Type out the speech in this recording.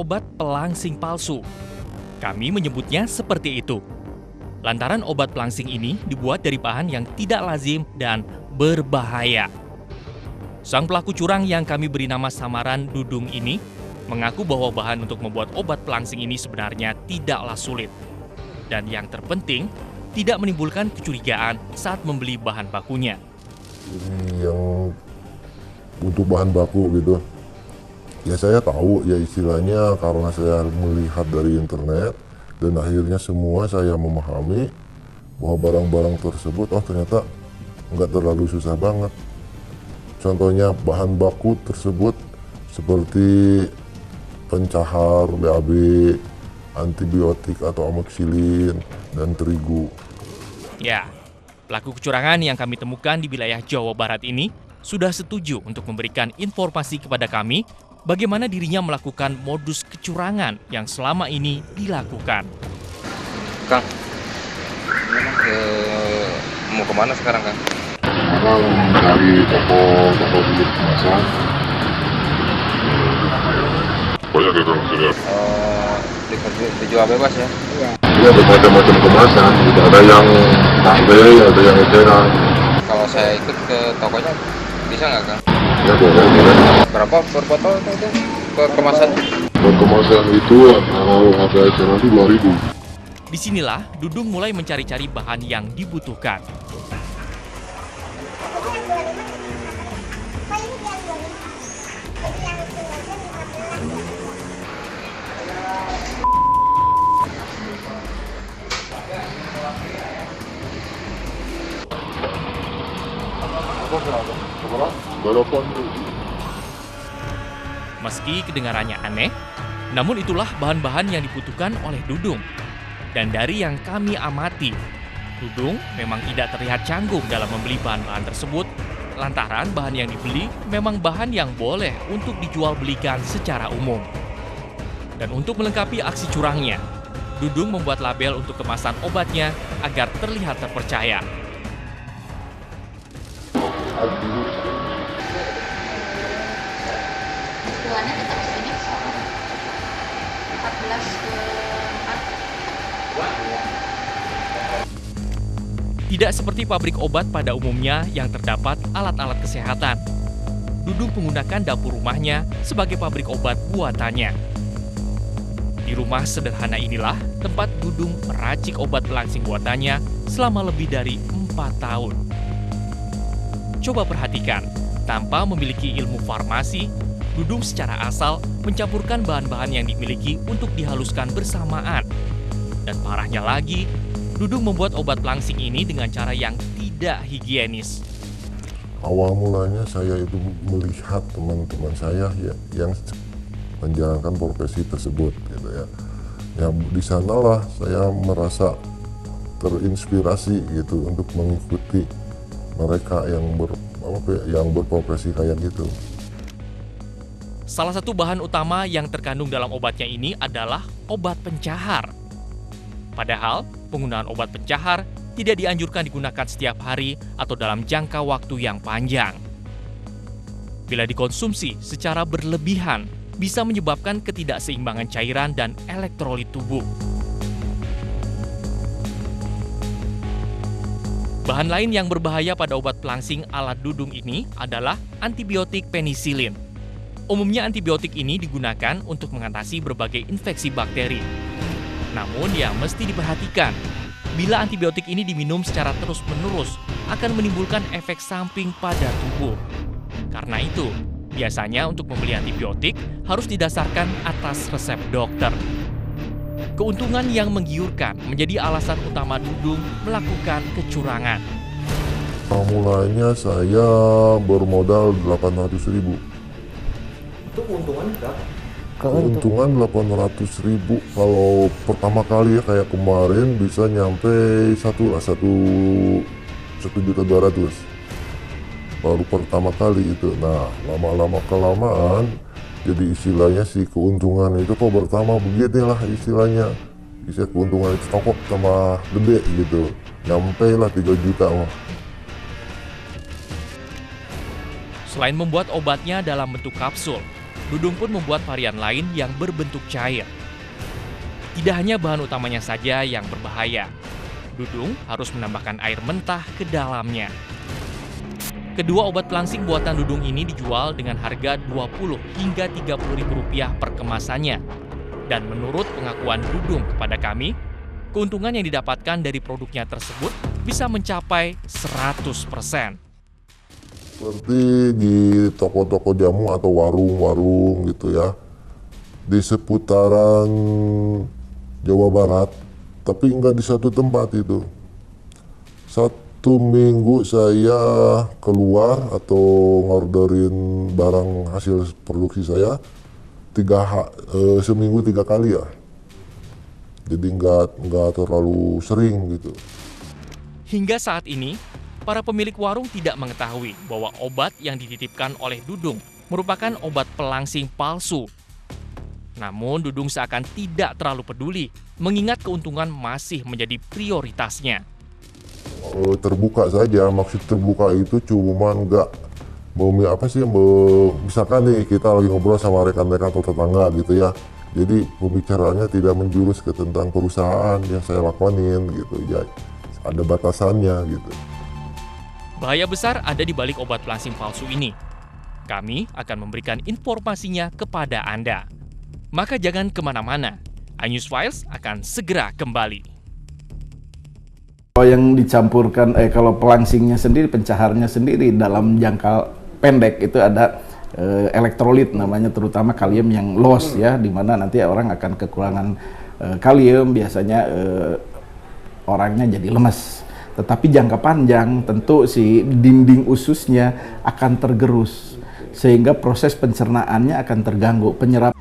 obat pelangsing palsu. Kami menyebutnya seperti itu. Lantaran obat pelangsing ini dibuat dari bahan yang tidak lazim dan berbahaya. Sang pelaku curang yang kami beri nama samaran Dudung ini mengaku bahwa bahan untuk membuat obat pelangsing ini sebenarnya tidaklah sulit. Dan yang terpenting, tidak menimbulkan kecurigaan saat membeli bahan bakunya. Ini yang untuk bahan baku gitu. Ya saya tahu ya istilahnya karena saya melihat dari internet dan akhirnya semua saya memahami bahwa barang-barang tersebut ternyata nggak terlalu susah banget. Contohnya bahan baku tersebut seperti pencahar, BAB, antibiotik atau amoxicillin, dan terigu. Ya, pelaku kecurangan yang kami temukan di wilayah Jawa Barat ini sudah setuju untuk memberikan informasi kepada kami bagaimana dirinya melakukan modus kecurangan yang selama ini dilakukan. Kang, mau kemana sekarang, Kang? Sekarang mencari toko beli kemasan. Banyak ya Kang, senior? Dijual bebas ya? Iya, bermacam-macam kemasan. Ada yang tahlil, ada yang eceran. Kalau saya ikut ke tokonya, bisa nggak, Kang? Ya boleh. Berapa per botol itu kemasan? Buat kemasan itu kalau harga eceran itu 2.000. Disinilah Dudung mulai mencari-cari bahan yang dibutuhkan. Meski kedengarannya aneh, namun itulah bahan-bahan yang dibutuhkan oleh Dudung. Dan dari yang kami amati, Dudung memang tidak terlihat canggung dalam membeli bahan-bahan tersebut, lantaran bahan yang dibeli memang bahan yang boleh untuk dijual belikan secara umum. Dan untuk melengkapi aksi curangnya, Dudung membuat label untuk kemasan obatnya agar terlihat terpercaya. Bulannya tetap sebanyak 14 ke 4. Tidak seperti pabrik obat pada umumnya yang terdapat alat-alat kesehatan. Dudung menggunakan dapur rumahnya sebagai pabrik obat buatannya. Di rumah sederhana inilah tempat Dudung meracik obat pelangsing buatannya selama lebih dari 4 tahun. Coba perhatikan, tanpa memiliki ilmu farmasi, Dudung secara asal mencampurkan bahan-bahan yang dimiliki untuk dihaluskan bersamaan. Dan parahnya lagi, Dudung membuat obat pelangsing ini dengan cara yang tidak higienis. Awal mulanya saya itu melihat teman-teman saya yang menjalankan profesi tersebut gitu ya. Yang di sanalah saya merasa terinspirasi gitu untuk mengikuti mereka yang berprofesi kayak gitu. Salah satu bahan utama yang terkandung dalam obatnya ini adalah obat pencahar. Padahal, penggunaan obat pencahar tidak dianjurkan digunakan setiap hari atau dalam jangka waktu yang panjang. Bila dikonsumsi secara berlebihan, bisa menyebabkan ketidakseimbangan cairan dan elektrolit tubuh. Bahan lain yang berbahaya pada obat pelangsing ala Dudung ini adalah antibiotik penisilin. Umumnya antibiotik ini digunakan untuk mengatasi berbagai infeksi bakteri. Namun yang mesti diperhatikan, bila antibiotik ini diminum secara terus-menerus akan menimbulkan efek samping pada tubuh. Karena itu, biasanya untuk membeli antibiotik harus didasarkan atas resep dokter. Keuntungan yang menggiurkan menjadi alasan utama Dudung melakukan kecurangan. Mulanya saya bermodal 800.000. Itu keuntungannya berapa? Keuntungan 800.000 kalau pertama kali ya kayak kemarin bisa nyampe 1.200.000 baru pertama kali itu. Nah lama-lama kelamaan jadi istilahnya si keuntungan itu kok pertama beginilah istilahnya. Bisa keuntungan itu tokok sama gede gitu. Nyampe lah 3 juta mah. Selain membuat obatnya dalam bentuk kapsul, Dudung pun membuat varian lain yang berbentuk cair. Tidak hanya bahan utamanya saja yang berbahaya, Dudung harus menambahkan air mentah ke dalamnya. Kedua obat pelangsing buatan Dudung ini dijual dengan harga Rp20 hingga Rp30.000 per kemasannya. Dan menurut pengakuan Dudung kepada kami, keuntungan yang didapatkan dari produknya tersebut bisa mencapai 100%. Seperti di toko-toko jamu atau warung-warung gitu ya, di seputaran Jawa Barat, tapi nggak di satu tempat itu. Satu minggu saya keluar atau ngorderin barang hasil produksi saya, seminggu 3 kali ya. Jadi nggak terlalu sering gitu. Hingga saat ini, para pemilik warung tidak mengetahui bahwa obat yang dititipkan oleh Dudung merupakan obat pelangsing palsu. Namun Dudung seakan tidak terlalu peduli, mengingat keuntungan masih menjadi prioritasnya. Terbuka saja, maksud terbuka itu cuma nggak misalkan nih kita lagi ngobrol sama rekan-rekan atau tetangga gitu ya. Jadi pembicaraannya tidak menjurus ke tentang perusahaan yang saya lakonin gitu ya. Ada batasannya gitu. Bahaya besar ada di balik obat pelangsing palsu ini. Kami akan memberikan informasinya kepada Anda. Maka jangan kemana-mana. iNews Files akan segera kembali. Kalau yang dicampurkan, kalau pelangsingnya sendiri, pencaharnya sendiri dalam jangka pendek itu ada elektrolit namanya, terutama kalium yang loss ya, di mana nanti orang akan kekurangan kalium, biasanya orangnya jadi lemes. Tetapi jangka panjang tentu si dinding ususnya akan tergerus, sehingga proses pencernaannya akan terganggu, penyerapan